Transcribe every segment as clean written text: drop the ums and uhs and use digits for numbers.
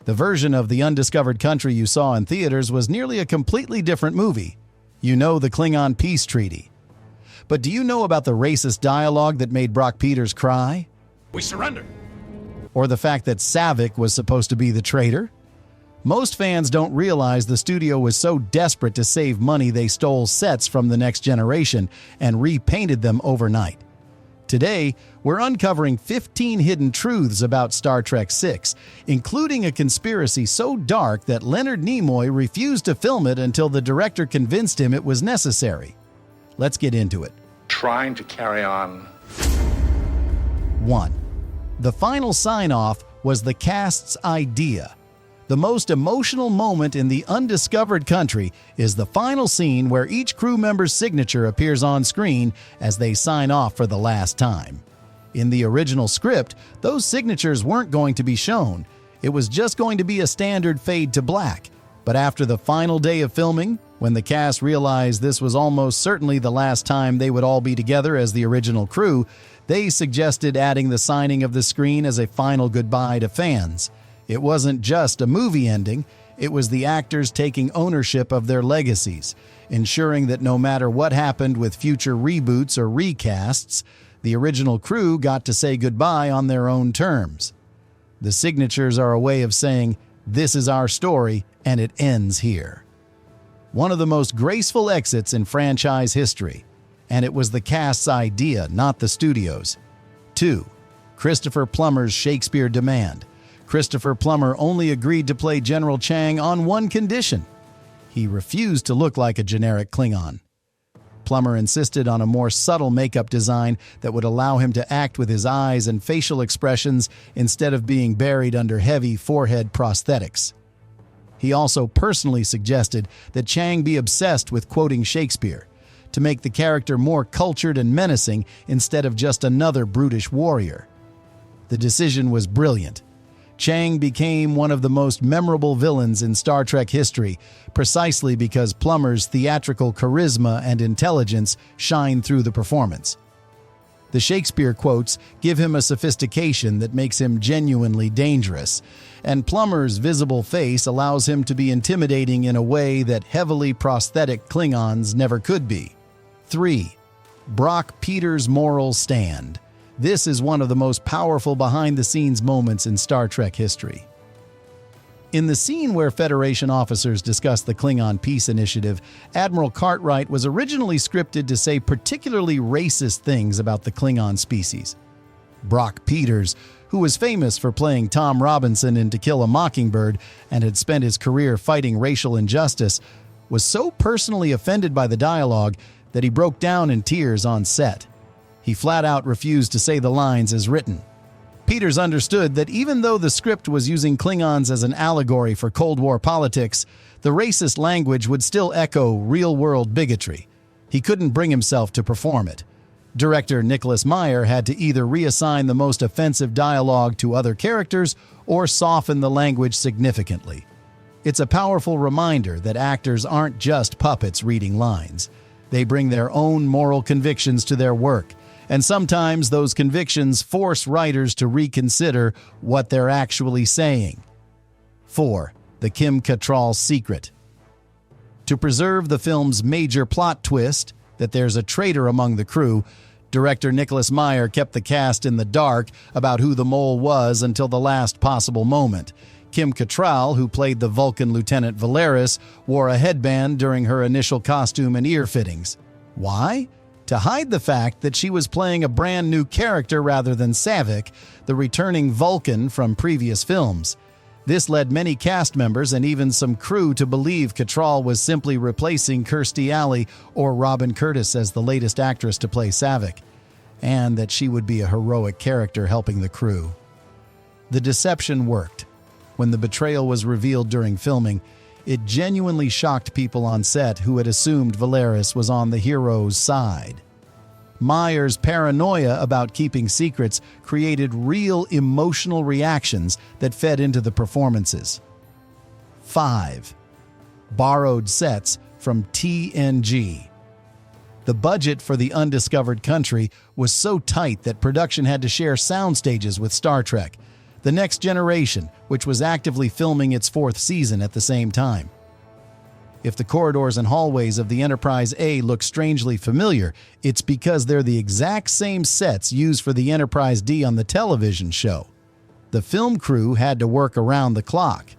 The version of The Undiscovered Country you saw in theaters was nearly a completely different movie. You know the Klingon peace treaty. But do you know about the racist dialogue that made Brock Peters cry? We surrender. Or the fact that Savic was supposed to be the traitor? Most fans don't realize the studio was so desperate to save money they stole sets from The Next Generation and repainted them overnight. Today, we're uncovering 15 hidden truths about Star Trek VI, including a conspiracy so dark that Leonard Nimoy refused to film it until the director convinced him it was necessary. Let's get into it. Trying to carry on. 1. The final sign-off was the cast's idea. The most emotional moment in The Undiscovered Country is the final scene where each crew member's signature appears on screen as they sign off for the last time. In the original script, those signatures weren't going to be shown. It was just going to be a standard fade to black. But after the final day of filming, when the cast realized this was almost certainly the last time they would all be together as the original crew, they suggested adding the signing of the screen as a final goodbye to fans. It wasn't just a movie ending, it was the actors taking ownership of their legacies, ensuring that no matter what happened with future reboots or recasts, the original crew got to say goodbye on their own terms. The signatures are a way of saying, "This is our story, and it ends here." One of the most graceful exits in franchise history, and it was the cast's idea, not the studio's. 2. Christopher Plummer's Shakespeare demand. Christopher Plummer only agreed to play General Chang on one condition. He refused to look like a generic Klingon. Plummer insisted on a more subtle makeup design that would allow him to act with his eyes and facial expressions instead of being buried under heavy forehead prosthetics. He also personally suggested that Chang be obsessed with quoting Shakespeare, to make the character more cultured and menacing instead of just another brutish warrior. The decision was brilliant. Chang became one of the most memorable villains in Star Trek history, precisely because Plummer's theatrical charisma and intelligence shine through the performance. The Shakespeare quotes give him a sophistication that makes him genuinely dangerous, and Plummer's visible face allows him to be intimidating in a way that heavily prosthetic Klingons never could be. 3. Brock Peters' moral stand. This is one of the most powerful behind-the-scenes moments in Star Trek history. In the scene where Federation officers discuss the Klingon Peace Initiative, Admiral Cartwright was originally scripted to say particularly racist things about the Klingon species. Brock Peters, who was famous for playing Tom Robinson in To Kill a Mockingbird and had spent his career fighting racial injustice, was so personally offended by the dialogue that he broke down in tears on set. He flat out refused to say the lines as written. Peters understood that even though the script was using Klingons as an allegory for Cold War politics, the racist language would still echo real-world bigotry. He couldn't bring himself to perform it. Director Nicholas Meyer had to either reassign the most offensive dialogue to other characters or soften the language significantly. It's a powerful reminder that actors aren't just puppets reading lines. They bring their own moral convictions to their work, and sometimes those convictions force writers to reconsider what they're actually saying. 4. The Kim Cattrall secret. To preserve the film's major plot twist, that there's a traitor among the crew, director Nicholas Meyer kept the cast in the dark about who the mole was until the last possible moment. Kim Cattrall, who played the Vulcan Lieutenant Valeris, wore a headband during her initial costume and ear fittings. Why? To hide the fact that she was playing a brand new character rather than Savic, the returning Vulcan from previous films. This led many cast members and even some crew to believe Cattrall was simply replacing Kirstie Alley or Robin Curtis as the latest actress to play Savic, and that she would be a heroic character helping the crew. The deception worked. When the betrayal was revealed during filming, it genuinely shocked people on set who had assumed Valeris was on the hero's side. Meyer's paranoia about keeping secrets created real emotional reactions that fed into the performances. 5. Borrowed sets from TNG. The budget for The Undiscovered Country was so tight that production had to share sound stages with Star Trek. The Next Generation, which was actively filming its 4th season at the same time. If the corridors and hallways of the Enterprise A look strangely familiar, it's because they're the exact same sets used for the Enterprise D on the television show. The film crew had to work around the clock.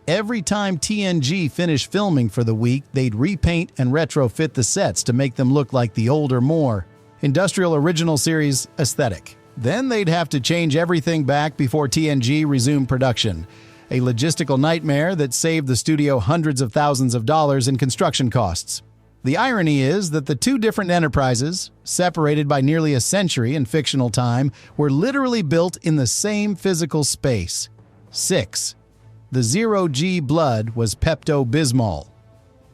Every time TNG finished filming for the week, they'd repaint and retrofit the sets to make them look like the older, more industrial original series aesthetic. Then they'd have to change everything back before TNG resumed production. A logistical nightmare that saved the studio hundreds of thousands of dollars in construction costs. The irony is that the two different enterprises, separated by nearly a century in fictional time, were literally built in the same physical space. 6. The zero-G blood was Pepto-Bismol.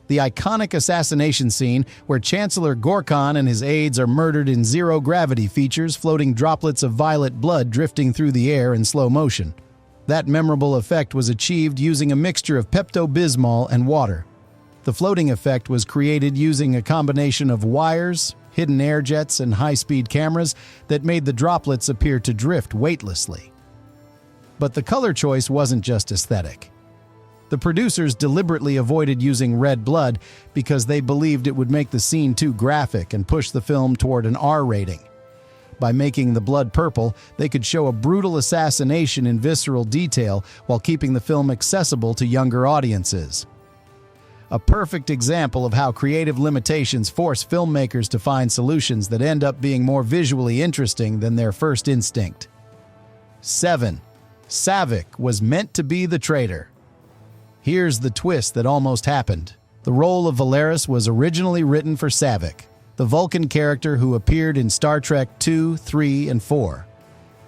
The iconic assassination scene where Chancellor Gorkon and his aides are murdered in zero-gravity features floating droplets of violet blood drifting through the air in slow motion. That memorable effect was achieved using a mixture of Pepto-Bismol and water. The floating effect was created using a combination of wires, hidden air jets, and high-speed cameras that made the droplets appear to drift weightlessly. But the color choice wasn't just aesthetic. The producers deliberately avoided using red blood because they believed it would make the scene too graphic and push the film toward an R rating. By making the blood purple, they could show a brutal assassination in visceral detail while keeping the film accessible to younger audiences. A perfect example of how creative limitations force filmmakers to find solutions that end up being more visually interesting than their first instinct. 7. Savic was meant to be the traitor. Here's the twist that almost happened. The role of Valeris was originally written for Savic, the Vulcan character who appeared in Star Trek II, III, and IV.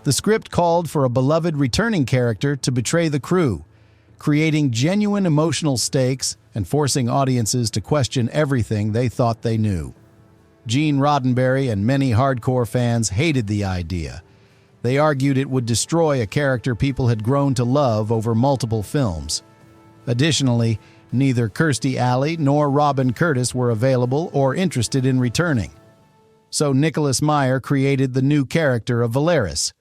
The script called for a beloved returning character to betray the crew, creating genuine emotional stakes and forcing audiences to question everything they thought they knew. Gene Roddenberry and many hardcore fans hated the idea. They argued it would destroy a character people had grown to love over multiple films. Additionally, neither Kirstie Alley nor Robin Curtis were available or interested in returning. So Nicholas Meyer created the new character of Valeris,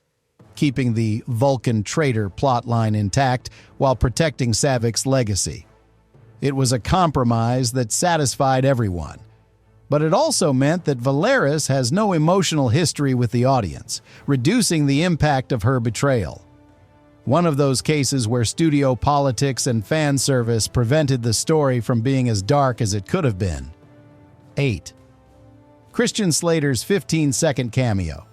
keeping the Vulcan traitor plotline intact while protecting Savic's legacy. It was a compromise that satisfied everyone. But it also meant that Valeris has no emotional history with the audience, reducing the impact of her betrayal. One of those cases where studio politics and fan service prevented the story from being as dark as it could have been. 8. Christian Slater's 15-second cameo.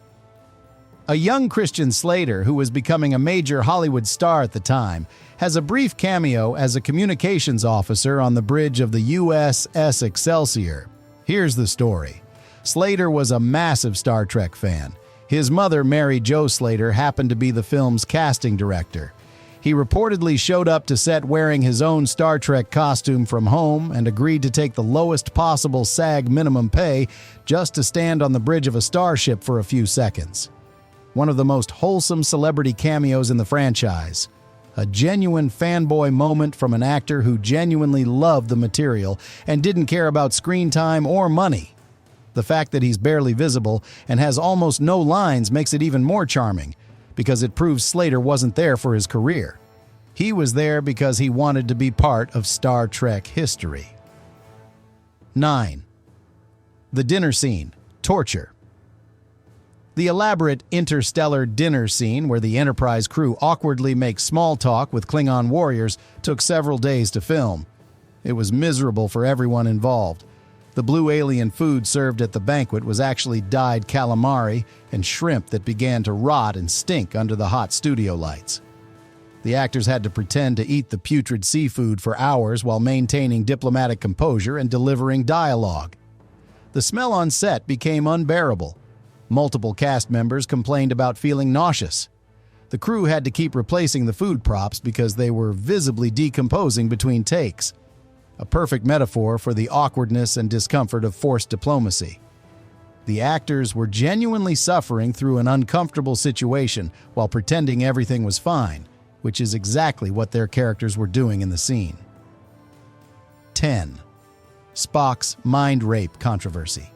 A young Christian Slater, who was becoming a major Hollywood star at the time, has a brief cameo as a communications officer on the bridge of the USS Excelsior. Here's the story. Slater was a massive Star Trek fan. His mother, Mary Jo Slater, happened to be the film's casting director. He reportedly showed up to set wearing his own Star Trek costume from home and agreed to take the lowest possible SAG minimum pay just to stand on the bridge of a starship for a few seconds. One of the most wholesome celebrity cameos in the franchise. A genuine fanboy moment from an actor who genuinely loved the material and didn't care about screen time or money. The fact that he's barely visible and has almost no lines makes it even more charming, because it proves Slater wasn't there for his career. He was there because he wanted to be part of Star Trek history. 9. The dinner scene, torture. The elaborate interstellar dinner scene where the Enterprise crew awkwardly makes small talk with Klingon warriors took several days to film. It was miserable for everyone involved. The blue alien food served at the banquet was actually dyed calamari and shrimp that began to rot and stink under the hot studio lights. The actors had to pretend to eat the putrid seafood for hours while maintaining diplomatic composure and delivering dialogue. The smell on set became unbearable. Multiple cast members complained about feeling nauseous. The crew had to keep replacing the food props because they were visibly decomposing between takes. A perfect metaphor for the awkwardness and discomfort of forced diplomacy. The actors were genuinely suffering through an uncomfortable situation while pretending everything was fine, which is exactly what their characters were doing in the scene. 10. Spock's mind rape controversy.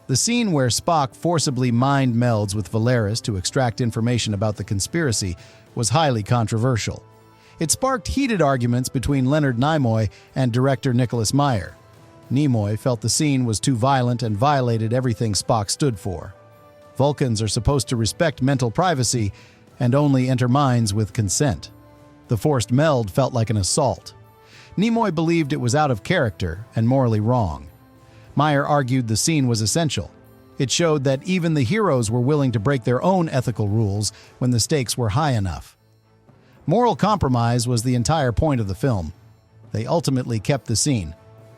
The scene where Spock forcibly mind melds with Valeris to extract information about the conspiracy was highly controversial. It sparked heated arguments between Leonard Nimoy and director Nicholas Meyer. Nimoy felt the scene was too violent and violated everything Spock stood for. Vulcans are supposed to respect mental privacy and only enter minds with consent. The forced meld felt like an assault. Nimoy believed it was out of character and morally wrong. Meyer argued the scene was essential. It showed that even the heroes were willing to break their own ethical rules when the stakes were high enough. Moral compromise was the entire point of the film. They ultimately kept the scene.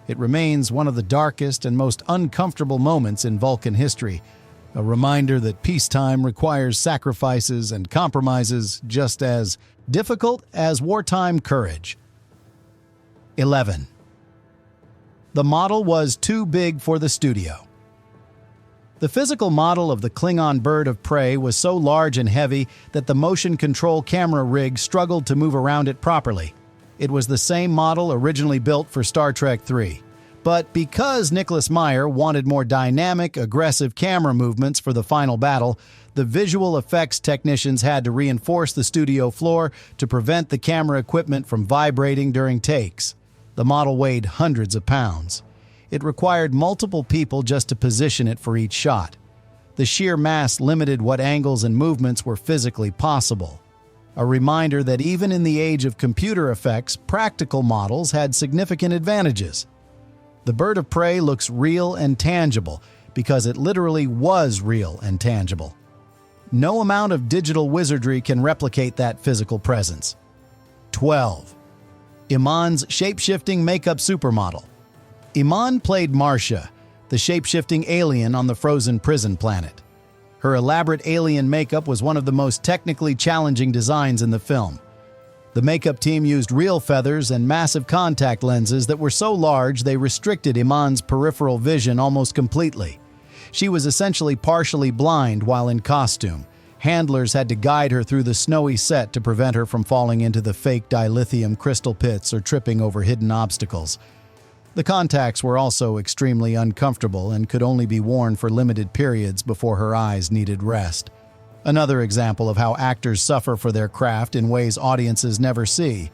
It remains one of the darkest and most uncomfortable moments in Vulcan history, a reminder that peacetime requires sacrifices and compromises just as difficult as wartime courage. 11. The model was too big for the studio. The physical model of the Klingon bird of prey was so large and heavy that the motion control camera rig struggled to move around it properly. It was the same model originally built for Star Trek III. But because Nicholas Meyer wanted more dynamic, aggressive camera movements for the final battle, the visual effects technicians had to reinforce the studio floor to prevent the camera equipment from vibrating during takes. The model weighed hundreds of pounds. It required multiple people just to position it for each shot. The sheer mass limited what angles and movements were physically possible. A reminder that even in the age of computer effects, practical models had significant advantages. The bird of prey looks real and tangible because it literally was real and tangible. No amount of digital wizardry can replicate that physical presence. 12. Iman's shape-shifting makeup supermodel. Iman played Marcia, the shape-shifting alien on the frozen prison planet. Her elaborate alien makeup was one of the most technically challenging designs in the film. The makeup team used real feathers and massive contact lenses that were so large they restricted Iman's peripheral vision almost completely. She was essentially partially blind while in costume. Handlers had to guide her through the snowy set to prevent her from falling into the fake dilithium crystal pits or tripping over hidden obstacles. The contacts were also extremely uncomfortable and could only be worn for limited periods before her eyes needed rest. Another example of how actors suffer for their craft in ways audiences never see.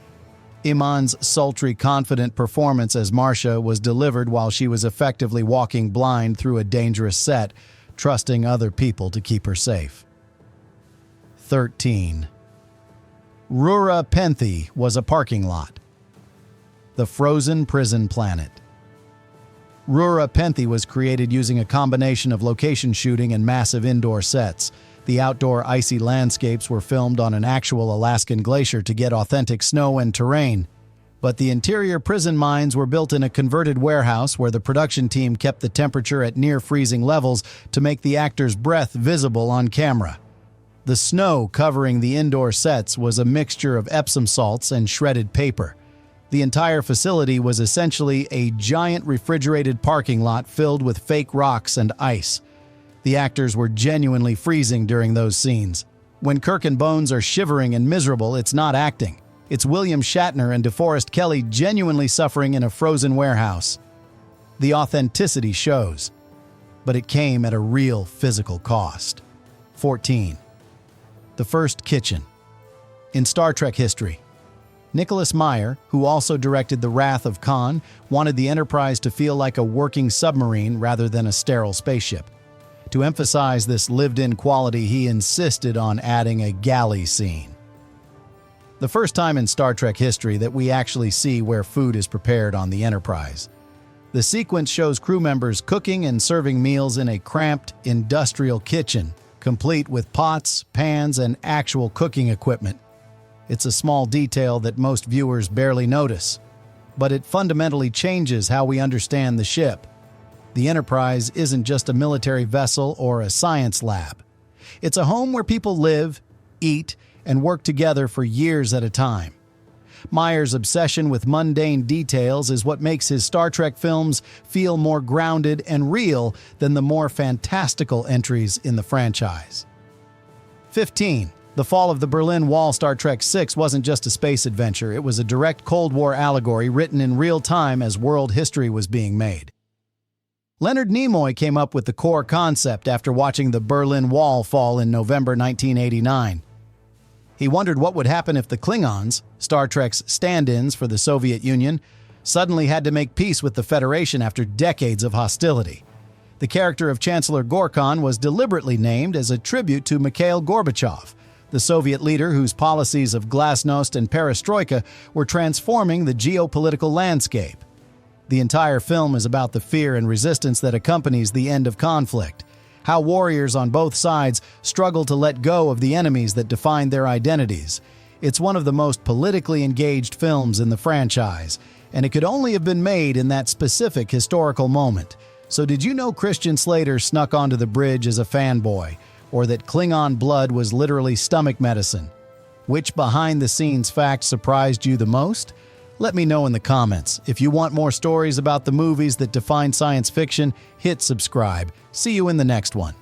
Iman's sultry, confident performance as Marcia was delivered while she was effectively walking blind through a dangerous set, trusting other people to keep her safe. 13. Rura Penthe was a parking lot. The frozen prison planet. Rura Penthe was created using a combination of location shooting and massive indoor sets. The outdoor icy landscapes were filmed on an actual Alaskan glacier to get authentic snow and terrain. But the interior prison mines were built in a converted warehouse where the production team kept the temperature at near-freezing levels to make the actors' breath visible on camera. The snow covering the indoor sets was a mixture of Epsom salts and shredded paper. The entire facility was essentially a giant refrigerated parking lot filled with fake rocks and ice. The actors were genuinely freezing during those scenes. When Kirk and Bones are shivering and miserable, it's not acting. It's William Shatner and DeForest Kelley genuinely suffering in a frozen warehouse. The authenticity shows, but it came at a real physical cost. 14. The first kitchen. In Star Trek history, Nicholas Meyer, who also directed The Wrath of Khan, wanted the Enterprise to feel like a working submarine rather than a sterile spaceship. To emphasize this lived-in quality, he insisted on adding a galley scene. The first time in Star Trek history that we actually see where food is prepared on the Enterprise. The sequence shows crew members cooking and serving meals in a cramped, industrial kitchen, complete with pots, pans, and actual cooking equipment. It's a small detail that most viewers barely notice, but it fundamentally changes how we understand the ship. The Enterprise isn't just a military vessel or a science lab. It's a home where people live, eat, and work together for years at a time. Meyer's obsession with mundane details is what makes his Star Trek films feel more grounded and real than the more fantastical entries in the franchise. 15. The fall of the Berlin Wall. Star Trek VI wasn't just a space adventure, it was a direct Cold War allegory written in real time as world history was being made. Leonard Nimoy came up with the core concept after watching the Berlin Wall fall in November 1989. He wondered what would happen if the Klingons, Star Trek's stand-ins for the Soviet Union, suddenly had to make peace with the Federation after decades of hostility. The character of Chancellor Gorkon was deliberately named as a tribute to Mikhail Gorbachev, the Soviet leader whose policies of glasnost and perestroika were transforming the geopolitical landscape. The entire film is about the fear and resistance that accompanies the end of conflict, how warriors on both sides struggle to let go of the enemies that define their identities. It's one of the most politically engaged films in the franchise, and it could only have been made in that specific historical moment. So did you know Christian Slater snuck onto the bridge as a fanboy, or that Klingon blood was literally stomach medicine? Which behind-the-scenes fact surprised you the most? Let me know in the comments. If you want more stories about the movies that define science fiction, hit subscribe. See you in the next one.